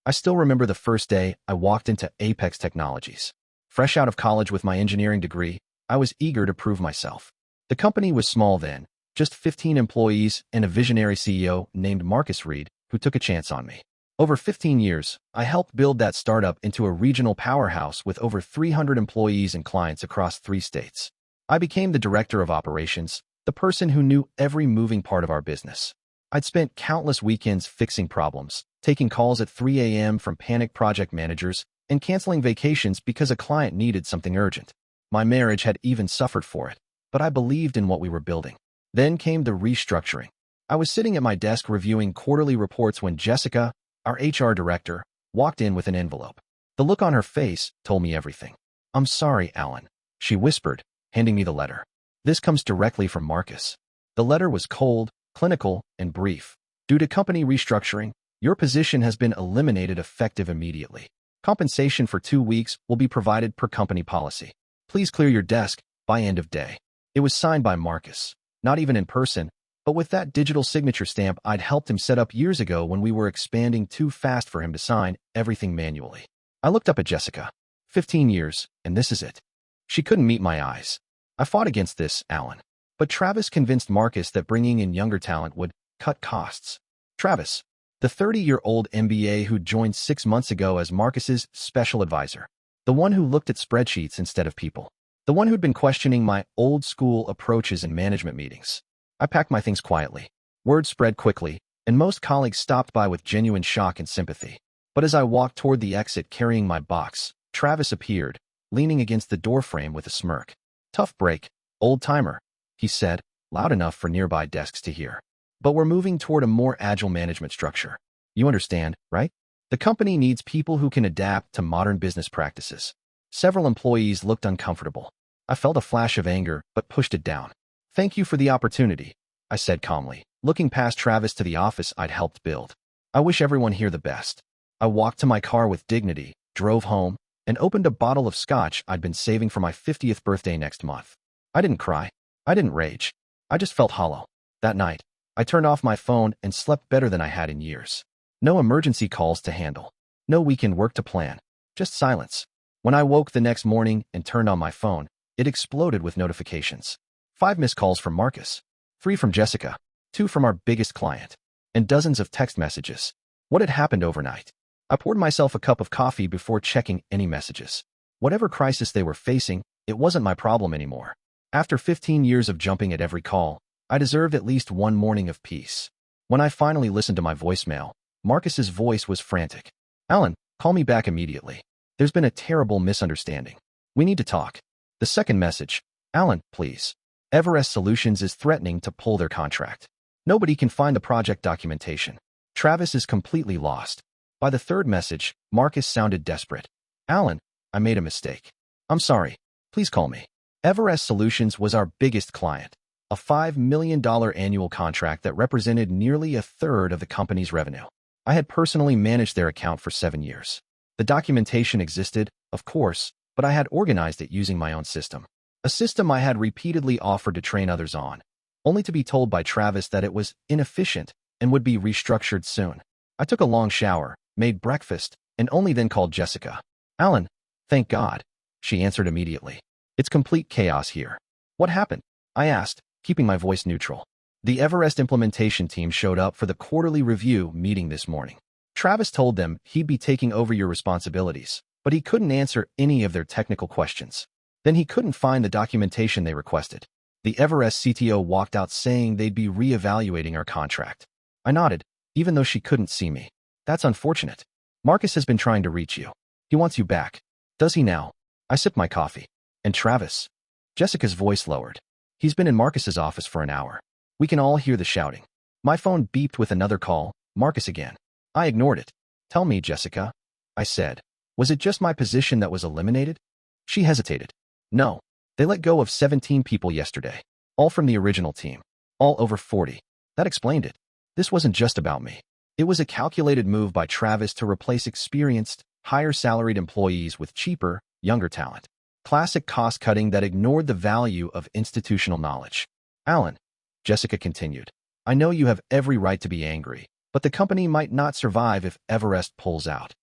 I still remember the first day I walked into Apex Technologies. Fresh out of college with my engineering degree, I was eager to prove myself. The company was small then, just 15 employees and a visionary CEO named Marcus Reed, who took a chance on me. Over 15 years, I helped build that startup into a regional powerhouse with over 300 employees and clients across 3 states. I became the director of operations, the person who knew every moving part of our business. I'd spent countless weekends fixing problems, taking calls at 3 a.m. from panicked project managers, and canceling vacations because a client needed something urgent. My marriage had even suffered for it, but I believed in what we were building. Then came the restructuring. I was sitting at my desk reviewing quarterly reports when Jessica, our HR director, walked in with an envelope. The look on her face told me everything. "I'm sorry, Alan," she whispered, handing me the letter. "This comes directly from Marcus." The letter was cold, clinical, and brief. "Due to company restructuring, your position has been eliminated effective immediately. Compensation for 2 weeks will be provided per company policy. Please clear your desk by end of day." It was signed by Marcus, not even in person, but with that digital signature stamp I'd helped him set up years ago when we were expanding too fast for him to sign everything manually. I looked up at Jessica. 15 years, and this is it. She couldn't meet my eyes. "I fought against this, Alan. But Travis convinced Marcus that bringing in younger talent would cut costs." Travis, the 30-year-old MBA who joined 6 months ago as Marcus's special advisor. The one who looked at spreadsheets instead of people. The one who'd been questioning my old-school approaches in management meetings. I packed my things quietly. Word spread quickly, and most colleagues stopped by with genuine shock and sympathy. But as I walked toward the exit carrying my box, Travis appeared, leaning against the doorframe with a smirk. "Tough break, old-timer," he said, loud enough for nearby desks to hear. "But we're moving toward a more agile management structure. You understand, right? The company needs people who can adapt to modern business practices." Several employees looked uncomfortable. I felt a flash of anger, but pushed it down. "Thank you for the opportunity," I said calmly, looking past Travis to the office I'd helped build. "I wish everyone here the best." I walked to my car with dignity, drove home, and opened a bottle of scotch I'd been saving for my 50th birthday next month. I didn't cry. I didn't rage. I just felt hollow. That night, I turned off my phone and slept better than I had in years. No emergency calls to handle. No weekend work to plan. Just silence. When I woke the next morning and turned on my phone, it exploded with notifications. 5 missed calls from Marcus, 3 from Jessica, 2 from our biggest client, and dozens of text messages. What had happened overnight? I poured myself a cup of coffee before checking any messages. Whatever crisis they were facing, it wasn't my problem anymore. After 15 years of jumping at every call, I deserved at least one morning of peace. When I finally listened to my voicemail, Marcus's voice was frantic. "Alan, call me back immediately. There's been a terrible misunderstanding. We need to talk." The second message: "Alan, please. Everest Solutions is threatening to pull their contract. Nobody can find the project documentation. Travis is completely lost." By the third message, Marcus sounded desperate. "Alan, I made a mistake. I'm sorry. Please call me." Everest Solutions was our biggest client, a $5 million annual contract that represented nearly a third of the company's revenue. I had personally managed their account for 7 years. The documentation existed, of course, but I had organized it using my own system. A system I had repeatedly offered to train others on, only to be told by Travis that it was inefficient and would be restructured soon. I took a long shower, made breakfast, and only then called Jessica. "Alan, thank God," she answered immediately. "It's complete chaos here." "What happened?" I asked, keeping my voice neutral. "The Everest implementation team showed up for the quarterly review meeting this morning. Travis told them he'd be taking over your responsibilities, but he couldn't answer any of their technical questions. Then he couldn't find the documentation they requested. The Everest CTO walked out saying they'd be reevaluating our contract." I nodded, even though she couldn't see me. "That's unfortunate. Marcus has been trying to reach you. He wants you back." "Does he now?" I sipped my coffee. "And Travis?" Jessica's voice lowered. "He's been in Marcus's office for an hour. We can all hear the shouting." My phone beeped with another call, Marcus again. I ignored it. "Tell me, Jessica," I said. "Was it just my position that was eliminated?" She hesitated. "No. They let go of 17 people yesterday. All from the original team. All over 40. That explained it. This wasn't just about me. It was a calculated move by Travis to replace experienced, higher-salaried employees with cheaper, younger talent. Classic cost-cutting that ignored the value of institutional knowledge. "Alan," Jessica continued, "I know you have every right to be angry, but the company might not survive if Everest pulls out.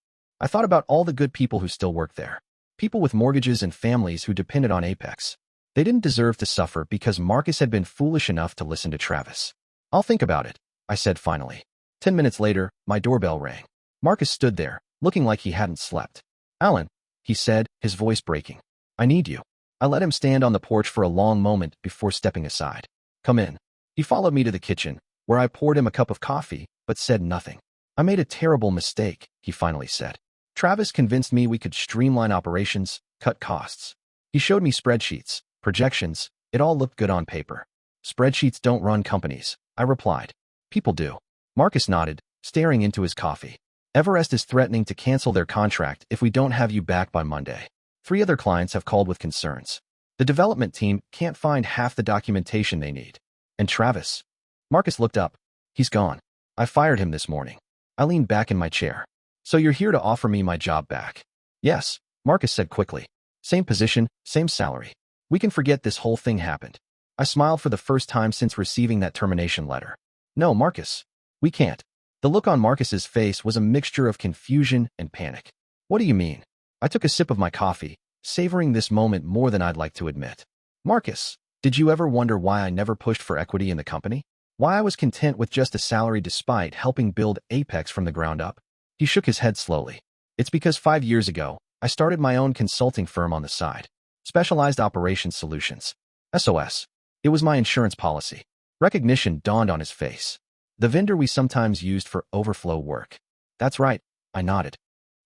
I thought about all the good people who still work there. People with mortgages and families who depended on Apex. They didn't deserve to suffer because Marcus had been foolish enough to listen to Travis. I'll think about it, I said finally. 10 minutes later, my doorbell rang. Marcus stood there, looking like he hadn't slept. Alan, he said, his voice breaking. I need you. I let him stand on the porch for a long moment before stepping aside. Come in. He followed me to the kitchen, where I poured him a cup of coffee, but said nothing. I made a terrible mistake, he finally said. Travis convinced me we could streamline operations, cut costs. He showed me spreadsheets, projections. It all looked good on paper. Spreadsheets don't run companies, I replied. People do. Marcus nodded, staring into his coffee. Everest is threatening to cancel their contract if we don't have you back by Monday. 3 other clients have called with concerns. The development team can't find half the documentation they need. And Travis? Marcus looked up. He's gone. I fired him this morning. I leaned back in my chair. So you're here to offer me my job back? Yes, Marcus said quickly. Same position, same salary. We can forget this whole thing happened. I smiled for the first time since receiving that termination letter. No, Marcus. We can't. The look on Marcus's face was a mixture of confusion and panic. What do you mean? I took a sip of my coffee, savoring this moment more than I'd like to admit. Marcus, did you ever wonder why I never pushed for equity in the company? Why I was content with just a salary despite helping build Apex from the ground up? He shook his head slowly. It's because 5 years ago, I started my own consulting firm on the side. Specialized Operations Solutions. SOS. It was my insurance policy. Recognition dawned on his face. The vendor we sometimes used for overflow work. That's right, I nodded.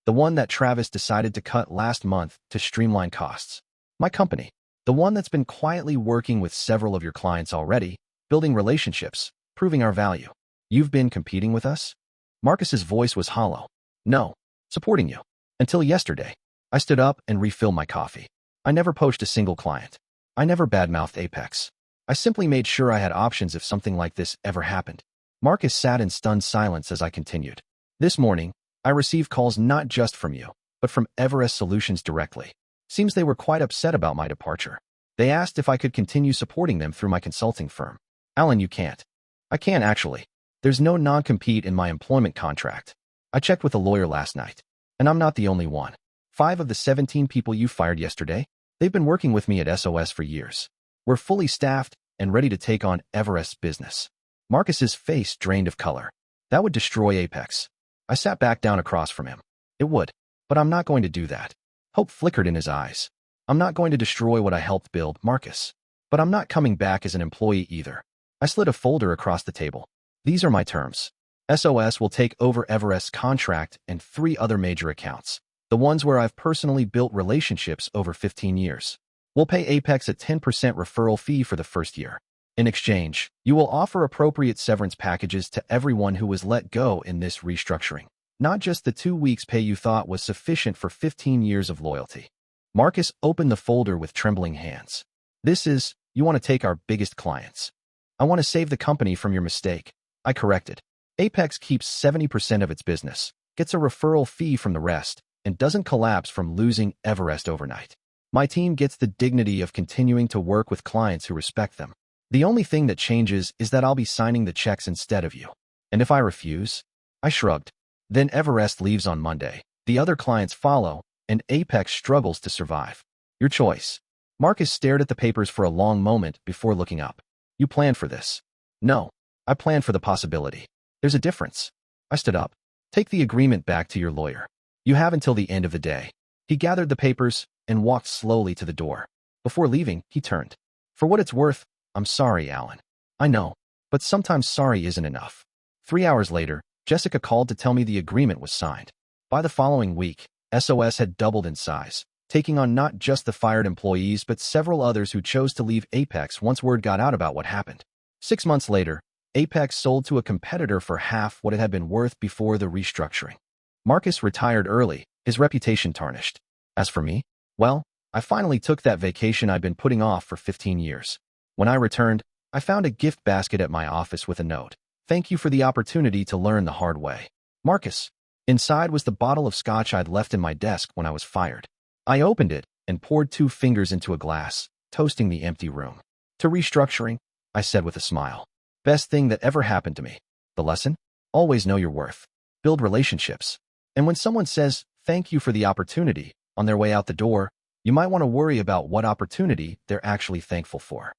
The one that Travis decided to cut last month to streamline costs. My company. The one that's been quietly working with several of your clients already, building relationships, proving our value. You've been competing with us? Marcus's voice was hollow. No, supporting you. Until yesterday. I stood up and refilled my coffee. I never poached a single client. I never badmouthed Apex. I simply made sure I had options if something like this ever happened. Marcus sat in stunned silence as I continued. This morning, I received calls not just from you, but from Everest Solutions directly. Seems they were quite upset about my departure. They asked if I could continue supporting them through my consulting firm. Alan, you can't. I can actually. There's no non-compete in my employment contract. I checked with a lawyer last night, and I'm not the only one. 5 of the 17 people you fired yesterday, they've been working with me at SOS for years. We're fully staffed and ready to take on Everest's business. Marcus's face drained of color. That would destroy Apex. I sat back down across from him. It would, but I'm not going to do that. Hope flickered in his eyes. I'm not going to destroy what I helped build, Marcus. But I'm not coming back as an employee either. I slid a folder across the table. These are my terms. SOS will take over Everest's contract and 3 other major accounts. The ones where I've personally built relationships over 15 years. We'll pay Apex a 10% referral fee for the first year. In exchange, you will offer appropriate severance packages to everyone who was let go in this restructuring. Not just the 2 weeks pay you thought was sufficient for 15 years of loyalty. Marcus opened the folder with trembling hands. This is, you want to take our biggest clients. I want to save the company from your mistake. I corrected. Apex keeps 70% of its business, gets a referral fee from the rest, and doesn't collapse from losing Everest overnight. My team gets the dignity of continuing to work with clients who respect them. The only thing that changes is that I'll be signing the checks instead of you. And if I refuse? I shrugged. Then Everest leaves on Monday. The other clients follow, and Apex struggles to survive. Your choice. Marcus stared at the papers for a long moment before looking up. You planned for this. No, I planned for the possibility. There's a difference. I stood up. Take the agreement back to your lawyer. You have until the end of the day. He gathered the papers and walked slowly to the door. Before leaving, he turned. For what it's worth, I'm sorry, Alan. I know, but sometimes sorry isn't enough. 3 hours later, Jessica called to tell me the agreement was signed. By the following week, SOS had doubled in size, taking on not just the fired employees but several others who chose to leave Apex once word got out about what happened. 6 months later, Apex sold to a competitor for half what it had been worth before the restructuring. Marcus retired early, his reputation tarnished. As for me, well, I finally took that vacation I'd been putting off for 15 years. When I returned, I found a gift basket at my office with a note. Thank you for the opportunity to learn the hard way. Marcus. Inside was the bottle of scotch I'd left in my desk when I was fired. I opened it and poured 2 fingers into a glass, toasting the empty room. To restructuring, I said with a smile. Best thing that ever happened to me. The lesson? Always know your worth. Build relationships. And when someone says, thank you for the opportunity, on their way out the door, you might want to worry about what opportunity they're actually thankful for.